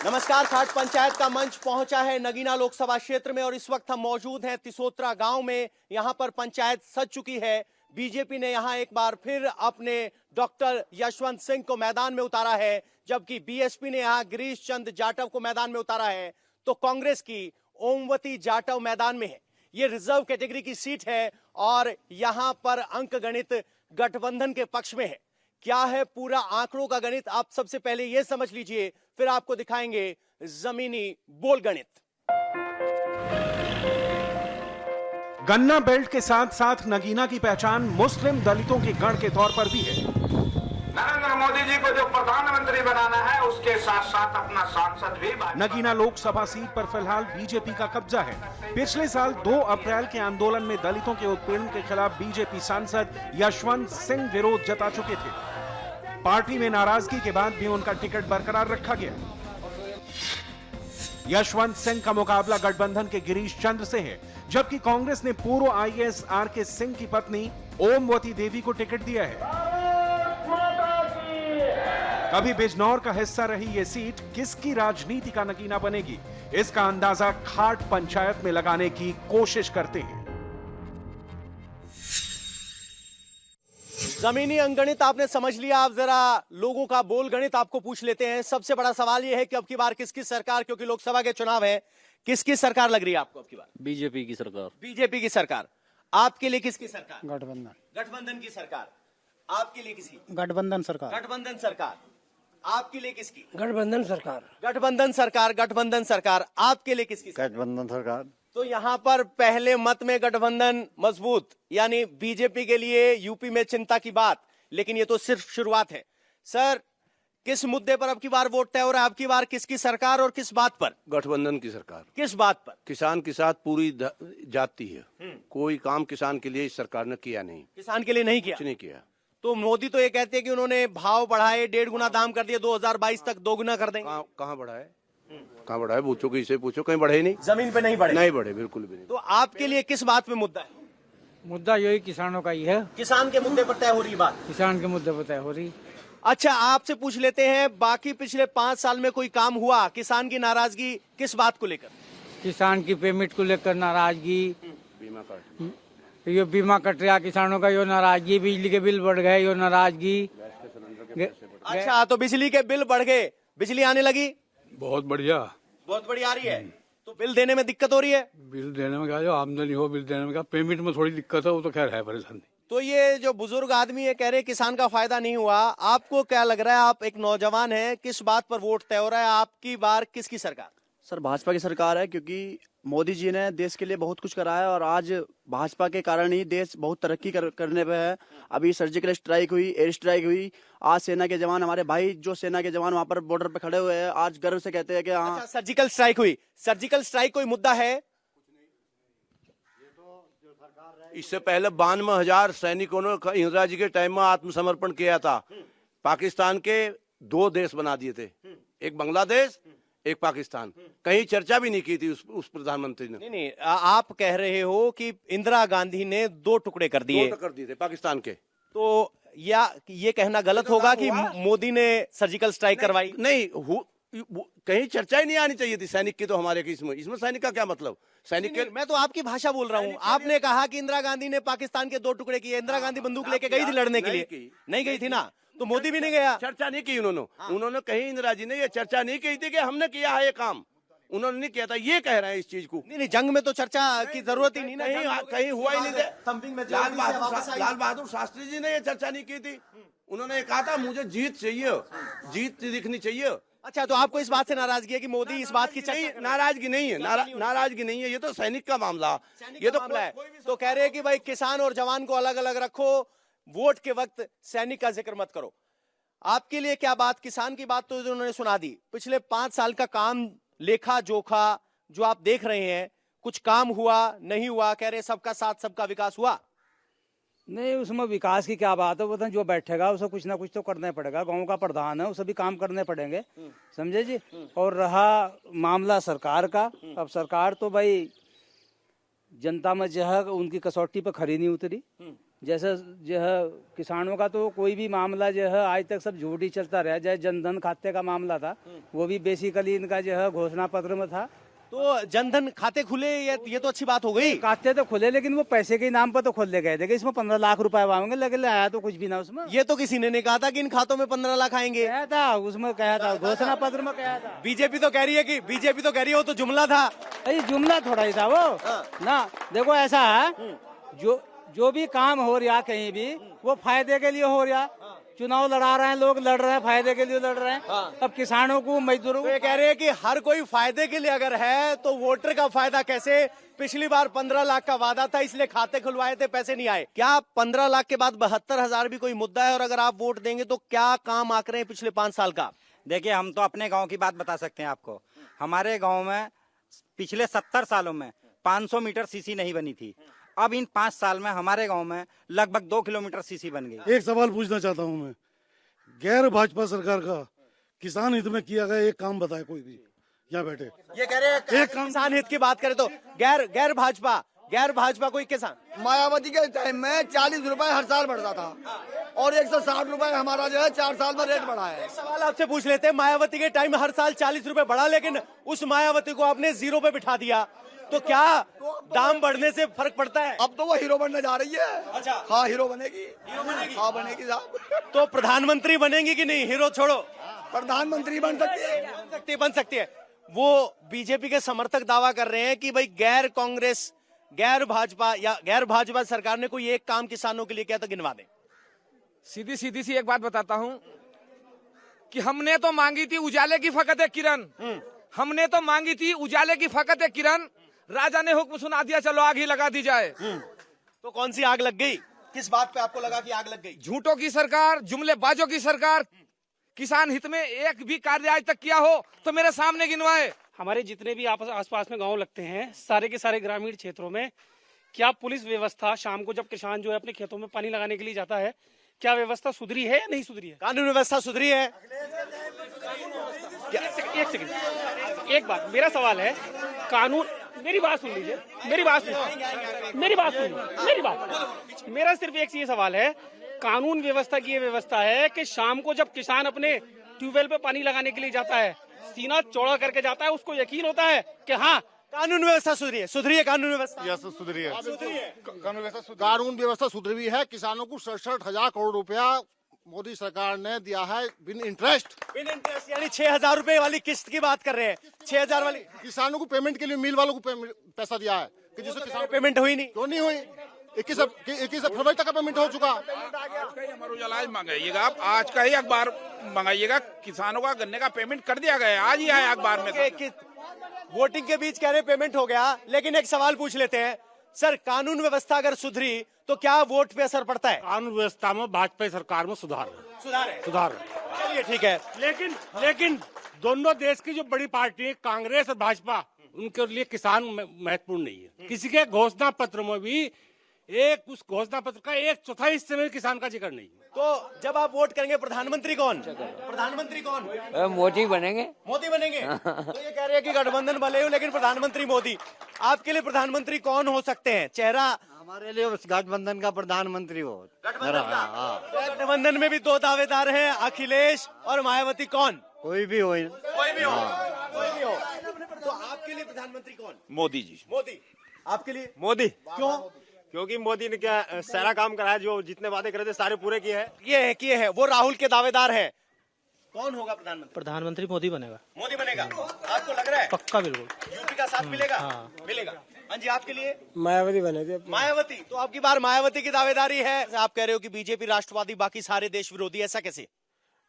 नमस्कार। खाट पंचायत का मंच पहुंचा है नगीना लोकसभा क्षेत्र में और इस वक्त हम मौजूद हैं तिसोत्रा गांव में। यहां पर पंचायत सज चुकी है। बीजेपी ने यहां एक बार फिर अपने डॉक्टर यशवंत सिंह को मैदान में उतारा है, जबकि बीएसपी ने यहां गिरीश चंद जाटव को मैदान में उतारा है, तो कांग्रेस की ओमवती जाटव मैदान में है। ये रिजर्व कैटेगरी की सीट है और यहां पर अंक गणित गठबंधन के पक्ष में है। क्या है पूरा आंकड़ों का गणित, आप सबसे पहले यह समझ लीजिए, फिर आपको दिखाएंगे जमीनी बोल गणित। गन्ना बेल्ट के साथ साथ नगीना की पहचान मुस्लिम दलितों के गढ़ के तौर पर भी है। नरेंद्र मोदी जी को जो प्रधानमंत्री बनाना है, उसके साथ साथ अपना सांसद भी। नगीना लोकसभा सीट पर फिलहाल बीजेपी का कब्जा है। पिछले साल 2 अप्रैल के आंदोलन में दलितों के उत्पीड़न के खिलाफ बीजेपी सांसद यशवंत सिंह विरोध जता चुके थे। पार्टी में नाराजगी के बाद भी उनका टिकट बरकरार रखा गया। यशवंत सिंह का मुकाबला गठबंधन के गिरीश चंद्र से है, जबकि कांग्रेस ने पूर्व आईएएस आरके सिंह की पत्नी ओमवती देवी को टिकट दिया है। कभी बिजनौर का हिस्सा रही ये सीट किसकी राजनीति का नगीना बनेगी, इसका अंदाजा खाट पंचायत में लगाने की कोशिश करते हैं। जमीनी अंकगणित आपने समझ लिया, आप जरा लोगों का बोल गणित आपको पूछ लेते हैं। सबसे बड़ा सवाल यह है कि अब की बार किसकी सरकार, क्योंकि लोकसभा के चुनाव है, किसकी सरकार लग रही है आपको अब की बार? बीजेपी की सरकार। बीजेपी की सरकार। आपके लिए किसकी सरकार? गठबंधन। गठबंधन की सरकार। आपके लिए किसकी? गठबंधन सरकार। गठबंधन सरकार। आपके लिए किसकी? गठबंधन सरकार। गठबंधन सरकार। गठबंधन सरकार। आपके लिए किसकी? गठबंधन सरकार। तो यहां पर पहले मत में गठबंधन मजबूत, यानी बीजेपी के लिए यूपी में चिंता की बात, लेकिन ये तो सिर्फ शुरुआत है। सर, किस मुद्दे पर अब की बार वोट तय हो रहा है? अब की बार किसकी सरकार और किस बात पर? गठबंधन की सरकार। किस बात पर? किसान के साथ पूरी जाती है। कोई काम किसान के लिए इस सरकार ने किया नहीं। किसान के लिए नहीं किया? कुछ नहीं किया। तो मोदी तो ये कहते हैं कि उन्होंने भाव बढ़ाए, 1.5 गुना दाम कर दिया, 2022 तक 2 गुना कर देंगे। कहाँ बढ़ा है? कहाँ बढ़ा है? पूछो, किसी से पूछो, कहीं बढ़े ही नहीं। जमीन पे नहीं बढ़े? नहीं बढ़े, बिल्कुल भी नहीं। तो आपके लिए किस बात पे मुद्दा है? मुद्दा यही किसानों का ही है। किसान के मुद्दे पर तय हो रही बात। किसान के मुद्दे पर तय हो रही। अच्छा, आपसे पूछ लेते हैं, बाकी पिछले 5 साल में कोई काम हुआ? किसान की नाराजगी किस बात को लेकर? किसान की पेमेंट को लेकर नाराजगी। बीमा कार्ड, ये बीमा कट रहा किसानों का, यो नाराजगी। बिजली के बिल बढ़ गए, यो नाराजगी। अच्छा, तो बिजली के बिल बढ़ गए, बिजली आने लगी? बहुत बढ़िया। बहुत बढ़िया आ रही है। तो बिल देने में दिक्कत हो रही है? बिल देने में क्या, जो आमदनी हो बिल देने में क्या, पेमेंट में थोड़ी दिक्कत है, वो तो खैर है परेशानी। तो ये जो बुजुर्ग आदमी है कह रहे किसान का फायदा नहीं हुआ, आपको क्या लग रहा है? आप एक नौजवान हैं, किस बात पर वोट तय हो रहा है? आपकी बार किसकी सरकार? सर, भाजपा की सरकार है, क्योंकि मोदी जी ने देश के लिए बहुत कुछ करा है और आज भाजपा के कारण ही देश बहुत तरक्की करने पे है। अभी सर्जिकल स्ट्राइक हुई, एयर स्ट्राइक हुई। आज सेना के जवान, हमारे भाई जो सेना के जवान वहां पर बॉर्डर पे खड़े हुए हैं, आज गर्व से कहते हैं कि हाँ। अच्छा, सर्जिकल स्ट्राइक हुई। सर्जिकल स्ट्राइक कोई मुद्दा है? इससे पहले 92,000 सैनिकों ने इंदिरा जी के टाइम में आत्मसमर्पण किया था। पाकिस्तान के 2 देश बना दिए थे, एक बांग्लादेश, एक पाकिस्तान। कहीं चर्चा भी नहीं की थी उस प्रधानमंत्री ने। नहीं, आप कह रहे हो कि इंदिरा गांधी ने 2 टुकड़े कर दिए। 2 कर दिए थे पाकिस्तान के। तो या ये कहना गलत होगा कि मोदी ने सर्जिकल स्ट्राइक करवाई? नहीं, कहीं चर्चा ही नहीं आनी चाहिए थी सैनिक की। तो हमारे इसमें सैनिक का क्या मतलब? सैनिक के, मैं तो आपकी भाषा बोल रहा हूँ। आपने कहा कि इंदिरा गांधी ने पाकिस्तान के 2 टुकड़े किए। इंदिरा गांधी बंदूक लेके गई थी लड़ने के लिए? नहीं गई थी ना, तो मोदी भी नहीं गया। चर्चा नहीं की उन्होंने कहीं इंदिरा जी ने ये चर्चा नहीं की थी कि हमने किया है ये काम। उन्होंने नहीं किया था, ये कह रहे हैं इस चीज को। नहीं, जंग में तो चर्चा की जरूरत ही नहीं ना। कहीं हुआ ही नहीं। लाल बहादुर शास्त्री जी ने ये चर्चा नहीं की थी। उन्होंने कहा था मुझे जीत चाहिए, जीत दिखनी चाहिए। अच्छा, तो आपको इस बात से नाराजगी है कि मोदी इस बात की नाराजगी नहीं है, नाराजगी नहीं है। ये तो सैनिक का मामला, ये तो मामला है। तो कह रहे हैं कि भाई किसान और जवान को अलग अलग रखो, वोट के वक्त सैनिक का जिक्र मत करो। आपके लिए क्या बात? किसान की बात तो उन्होंने सुना दी। पिछले 5 साल का काम लेखा जोखा जो आप देख रहे हैं, कुछ काम हुआ नहीं हुआ? कह रहे सबका साथ सबका विकास हुआ। नहीं, उसमें विकास की क्या बात है? वो जो बैठेगा उसे कुछ ना कुछ तो करना पड़ेगा। गांव का प्रधान है, उसे भी काम करने पड़ेंगे, समझे जी। और रहा मामला सरकार का, अब सरकार तो भाई जनता में जो है उनकी कसौटी पे खरी नहीं उतरी। जैसे जो है किसानों का तो कोई भी मामला जो है आज तक सब झूठ ही चलता रहा। जैसे जनधन खाते का मामला था, वो भी बेसिकली इनका जो है घोषणा पत्र में था। तो जनधन खाते खुले, ये तो अच्छी बात हो गई। खाते तो खुले, लेकिन वो पैसे के नाम पर तो खोल ले गए थे कि इसमें 15 लाख रुपए आएंगे, लेकिन आया तो कुछ भी ना उसमें। ये तो किसी ने नहीं कहा था कि इन खातों में 15 लाख आएंगे। कहा था उसमें, कहा था घोषणा पत्र में कहा था। बीजेपी तो कह रही है वो तो जुमला था। अरे जुमला थोड़ा ही था वो ना। देखो ऐसा है, जो भी काम हो रहा कहीं भी वो फायदे के लिए हो रहा। चुनाव लड़ा रहे हैं लोग, लड़ रहे हैं, फायदे के लिए लड़ रहे हैं। अब किसानों को, मजदूरों को ये कह रहे हैं कि हर कोई फायदे के लिए अगर है तो वोटर का फायदा कैसे? पिछली बार 15 लाख का वादा था, इसलिए खाते खुलवाए थे, पैसे नहीं आए। क्या 15 लाख के बाद 72,000 भी कोई मुद्दा है? और अगर आप वोट देंगे तो क्या काम आंक रहे हैं पिछले 5 साल का? देखिए, हम तो अपने गांव की बात बता सकते हैं आपको। हमारे गांव में पिछले 70 सालों में 500 मीटर सीसी नहीं बनी थी। अब इन 5 साल में हमारे गांव में लगभग 2 किलोमीटर सीसी बन गई। एक सवाल पूछना चाहता हूं मैं, गैर भाजपा सरकार का किसान हित में किया गया एक काम बताए कोई भी यहाँ बैठे। ये कह रहे हैं एक किसान हित की बात करें तो गैर भाजपा कोई किसान। मायावती के टाइम में 40 रुपए हर साल बढ़ता था और 160 रुपए हमारा जो है 4 साल में रेट बढ़ा है। सवाल आपसे पूछ लेते हैं, मायावती के टाइम में हर साल 40 रुपए बढ़ा, लेकिन उस मायावती को आपने 0 पे बिठा दिया, तो क्या दाम बढ़ने से फर्क पड़ता है? अब तो वो हीरो बनने जा रही है। अच्छा, हाँ हीरो बनेगी। हाँ बनेगी साहब। तो प्रधानमंत्री बनेंगी कि नहीं? हीरो छोड़ो, प्रधानमंत्री बन सकती है। बन सकती है। वो बीजेपी के समर्थक दावा कर रहे हैं कि भाई गैर कांग्रेस, गैर भाजपा सरकार ने कोई एक काम किसानों के लिए किया तो गिनवा दें। सीधी सी एक बात बताता हूँ कि हमने तो मांगी थी उजाले की फकत एक किरण। हमने तो मांगी थी उजाले की फकत एक किरण, राजा ने हुक्म सुना दिया, चलो आग ही लगा दी जाए। तो कौन सी आग लग गई? किस बात पे आपको लगा कि आग लग गई? झूठों की सरकार, जुमलेबाजों की सरकार। किसान हित में एक भी कार्य आज तक किया हो तो मेरे सामने गिनवाए। हमारे जितने भी आसपास में गांव लगते हैं, सारे के सारे ग्रामीण क्षेत्रों में क्या पुलिस व्यवस्था, शाम को जब किसान जो है अपने खेतों में पानी लगाने के लिए जाता है, क्या व्यवस्था सुधरी है या नहीं सुधरी है? कानून व्यवस्था सुधरी है? एक सेकंड, एक बात, मेरा सवाल है, कानून, मेरी बात सुन लीजिए, मेरा सिर्फ एक ये सवाल है, कानून व्यवस्था की ये व्यवस्था है कि शाम को जब किसान अपने ट्यूबवेल पे पानी लगाने के लिए जाता है, सीना चौड़ा करके जाता है, उसको यकीन होता है कि हाँ कानून व्यवस्था सुधरी है कानून व्यवस्था सुधरी है। कानून व्यवस्था सुधरी है। किसानों को 67,000 करोड़ रुपया मोदी सरकार ने दिया है बिन इंटरेस्ट। यानी 6,000 रुपए वाली किस्त की बात कर रहे हैं। 6,000 वाली किसानों को पेमेंट के लिए मिल वालों को पैसा दिया है कि जिससे किसान पेमेंट हुई नहीं। क्यों नहीं हुई? 21 फरवरी तक का पेमेंट हो चुका। अमर उजाला आज मंगाइएगा, आप आज का ही अखबार मंगाइएगा, किसानों का गन्ने का पेमेंट कर दिया गया, आज ही आया अखबार में। वोटिंग के बीच कह रहे पेमेंट हो गया, लेकिन एक सवाल पूछ लेते हैं सर, कानून व्यवस्था अगर सुधरी तो क्या वोट पे असर पड़ता है? कानून व्यवस्था में भाजपा सरकार में सुधार सुधार। चलिए ठीक है, लेकिन दोनों देश की जो बड़ी पार्टी है कांग्रेस और भाजपा, उनके लिए किसान महत्वपूर्ण नहीं है। किसी के घोषणा पत्र में भी उस घोषणा पत्र का 1/4 हिस्से में किसान का जिक्र नहीं। तो जब आप वोट करेंगे प्रधानमंत्री कौन? मोदी बनेंगे। तो ये कह रहे हैं कि गठबंधन भले हो लेकिन प्रधानमंत्री मोदी। आपके लिए प्रधानमंत्री कौन हो सकते हैं? चेहरा हमारे लिए उस गठबंधन का प्रधानमंत्री हो। गठबंधन में भी 2 दावेदार हैं, अखिलेश और मायावती। कौन? कोई भी हो। तो आपके लिए प्रधानमंत्री कौन? मोदी जी। मोदी। आपके लिए मोदी। क्यों? क्योंकि मोदी ने क्या सारा काम करा है, जो जितने वादे करे थे सारे पूरे किए हैं। किए हैं। वो राहुल के दावेदार हैं। कौन होगा प्रधानमंत्री? प्रधानमंत्री मोदी बनेगा। आपको लग रहा है? पक्का, बिल्कुल। यूपी का साथ मिलेगा? मिलेगा। हाँ जी, आपके लिए मायावती बनेगी। मायावती। तो आपकी बार मायावती की दावेदारी है। आप कह रहे हो कि बीजेपी राष्ट्रवादी, बाकी सारे देश विरोधी, ऐसा कैसे?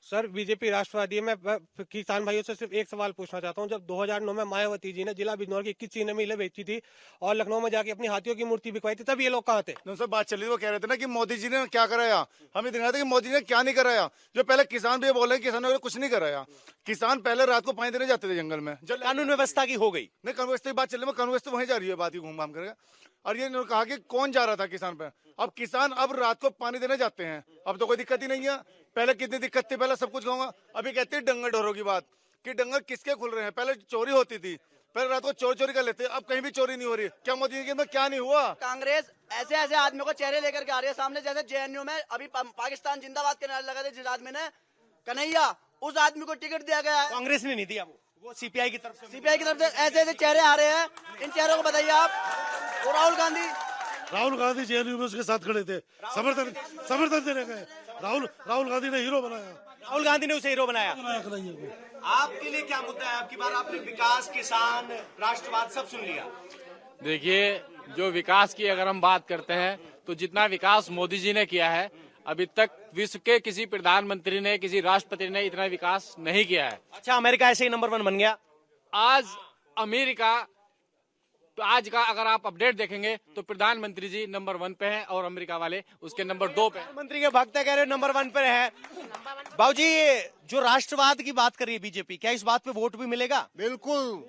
सर, बीजेपी राष्ट्रवादी। मैं किसान भाइयों से सिर्फ एक सवाल पूछना चाहता हूं। जब 2009 में मायावती जी ने जिला बिजनौर की 21 चीनी मिलें बेची थी और लखनऊ में जाके अपनी हाथियों की मूर्ति बिकवाई थी, तब ये लोग कहाँ थे? उनसे बात चली, वो कह रहे थे ना कि मोदी जी ने क्या कराया। हम ये देख रहे थे कि मोदी ने क्या नहीं कराया। जो पहले किसान भी बोले किसानों ने कुछ नहीं कराया। किसान पहले रात को पानी देने जाते थे जंगल में। कानून व्यवस्था की हो गई। नहीं, कानून व्यवस्था की बात चल रही है, कानून व्यवस्था वहीं जा रही है, बात ही घूम घाम करके। और ये इन्होंने कहा कि कौन जा रहा था किसान पे। अब किसान अब रात को पानी देने जाते हैं, अब तो कोई दिक्कत ही नहीं है। पहले कितनी दिक्कत थी, पहले सब कुछ कहूंगा। अभी कहते हैं डंगर ढोरों की बात कि डंगर किसके खुल रहे हैं। पहले चोरी होती थी, पहले रात को चोरी चोरी कर लेते, अब कहीं भी चोरी नहीं हो रही। क्या मोदी जी के अंदर क्या नहीं हुआ? कांग्रेस ऐसे ऐसे आदमियों को चेहरे लेकर के आ रही है सामने, जैसे जेएनयू में अभी पाकिस्तान जिंदाबाद के नारे लगा थे जिस आदमी ने, कन्हैया, उस आदमी को टिकट दिया गया है। कांग्रेस ने नहीं दिया, वो सीपीआई की तरफ से। सीपीआई की तरफ से ऐसे ऐसे चेहरे आ रहे हैं, इन चेहरों को बताइए आप। और राहुल गांधी जेएनयू में उसके साथ खड़े थे, समर्थन देने गए। राहुल गांधी ने हीरो बनाया, राहुल गांधी ने उसे हीरो बनाया। आपके लिए क्या मुद्दा है? आपकी बार आपने विकास, किसान, राष्ट्रवाद सब सुन लिया। देखिए, जो विकास की अगर हम बात करते हैं तो जितना विकास मोदी जी ने किया है, अभी तक विश्व के किसी प्रधानमंत्री ने, किसी राष्ट्रपति ने इतना विकास नहीं किया है। अच्छा, अमेरिका ऐसे ही नंबर 1 बन गया। आज अमेरिका, तो आज का अगर आप अपडेट देखेंगे तो प्रधानमंत्री जी नंबर 1 पे हैं और अमेरिका वाले उसके नंबर 2 पे। प्रधानमंत्री के भक्त कह रहे नंबर 1 पे है। बाबूजी, जो राष्ट्रवाद की बात कर रही है बीजेपी, क्या इस बात पे वोट भी मिलेगा? बिल्कुल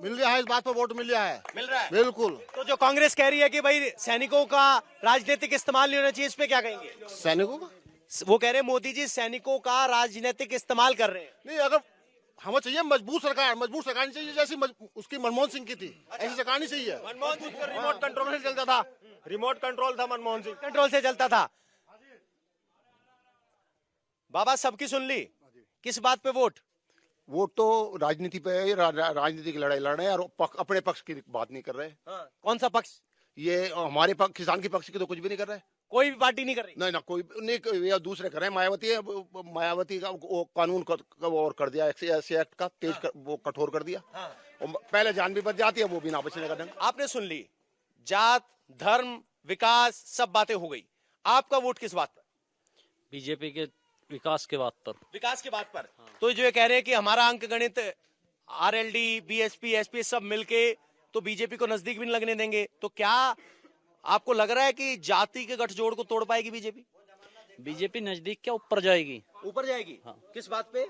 मिल रहा है, इस बात पर वोट मिल रहा है। मिल रहा है बिल्कुल। तो जो कांग्रेस कह रही है कि भाई सैनिकों का राजनीतिक इस्तेमाल नहीं होना चाहिए, इस पे क्या कहेंगे? सैनिकों का, वो कह रहे हैं मोदी जी सैनिकों का राजनीतिक इस्तेमाल कर रहे हैं। नहीं, अगर हमें चाहिए मजबूत सरकार नहीं चाहिए, जैसी उसकी मनमोहन सिंह की थी, ऐसी सरकार नहीं चाहिए। मनमोहन सिंह रिमोट कंट्रोल से चलता था, रिमोट कंट्रोल था मनमोहन सिंह, कंट्रोल से चलता था। बाबा सबकी सुन ली, किस बात पे वोट? वोट तो राजनीति पे, राजनीति की लड़ाई लड़ रहे हैं और अपने पक्ष की बात नहीं कर रहे। कौन सा पक्ष? ये हमारे पक्ष, किसान के पक्ष की तो कुछ भी नहीं कर रहे। कोई भी पार्टी नहीं कर रही? नहीं ना, कोई नहीं, ये दूसरे कर रहे हैं। मायावती का वो कानून और कर दिया, ऐसे एक्ट का तेज वो कठोर कर दिया। पहले जान भी बच जाती है, वो भी ना बचने का ढंग। आपने सुन ली, जात, धर्म, विकास, सब बातें हो गई। आपका वोट किस बात पर? बीजेपी के विकास के बात पर। विकास के बात पर। तो जो ये कह रहे हैं कि हमारा अंक गणित, आरएलडी, बीएसपी, एसपी सब मिलके तो बीजेपी को नजदीक भी नहीं लगने देंगे, तो क्या आपको लग रहा है कि जाति के गठजोड़ को तोड़ पाएगी बीजेपी? बीजेपी नजदीक क्या ऊपर जाएगी? ऊपर जाएगी। हाँ। किस बात पे?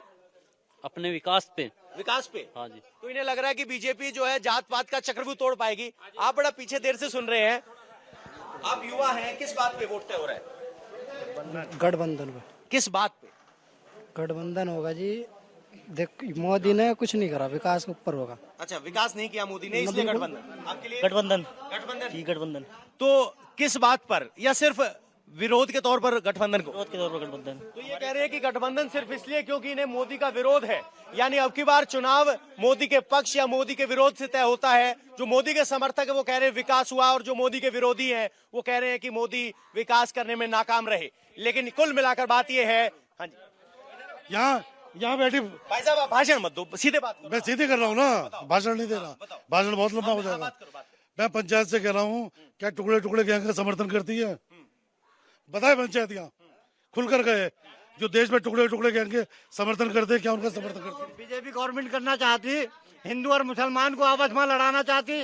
अपने विकास पे। विकास पे? हाँ जी। तो इन्हें लग रहा है कि बीजेपी जो है जात पात का चक्र भी तोड़ पाएगी। आप बड़ा पीछे देर से सुन रहे हैं, आप युवा हैं, किस बात पे वोट तय हो रहा है? गठबंधन पे। किस बात पे? गठबंधन होगा जी। देख, मोदी ने कुछ नहीं करा, विकास ऊपर होगा। अच्छा, विकास नहीं किया मोदी ने, इसलिए गठबंधन। आपके लिए गठबंधन। गठबंधन। तो किस बात पर, या सिर्फ विरोध के तौर पर गठबंधन को? विरोध के तौर पर गठबंधन। तो ये कह रहे हैं कि गठबंधन सिर्फ इसलिए क्योंकि इन्हें मोदी का विरोध है, यानी अब की बार चुनाव मोदी के पक्ष या मोदी के विरोध से तय होता है। जो मोदी के समर्थक है वो कह रहे हैं विकास हुआ, और जो मोदी के विरोधी हैं वो कह रहे हैं कि मोदी विकास करने में नाकाम रहे। लेकिन कुल मिलाकर बात ये है। हाँ जी, यहाँ बैठी भाई साहब, आप भाषण मत दो, सीधे बात। मैं सीधे कर रहा हूँ ना, भाषण नहीं दे रहा, भाषण बहुत लंबा हो जाएगा। मैं पंचायत से कह रहा हूँ, क्या टुकड़े टुकड़े गैंग का समर्थन करती है? बताए पंचायत यहाँ खुलकर गए, जो देश में टुकड़े टुकड़े गैंग के समर्थन करते, क्या उनका समर्थन करते? बीजेपी गवर्नमेंट करना चाहती, हिंदू और मुसलमान को आपस में लड़ाना चाहती।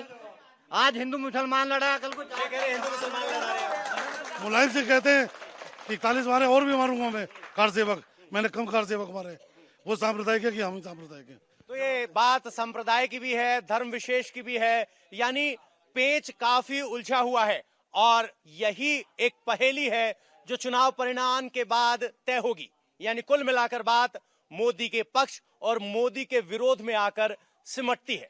आज हिंदू मुसलमान लड़ा, कल को हिंदू मुसलमान लड़ा रहे हैं। मुलायम से कहते हैं 41 मारे और भी मारूंगा मैं कार सेवक, मैंने कम कार सेवक मारे। वो सांप्रदायिक है कि हम सांप्रदायिक है? तो ये बात संप्रदाय की भी है, धर्म विशेष की भी है, यानी पेच काफी उलझा हुआ है। और यही एक पहेली है जो चुनाव परिणाम के बाद तय होगी। यानी कुल मिलाकर बात मोदी के पक्ष और मोदी के विरोध में आकर सिमटती है।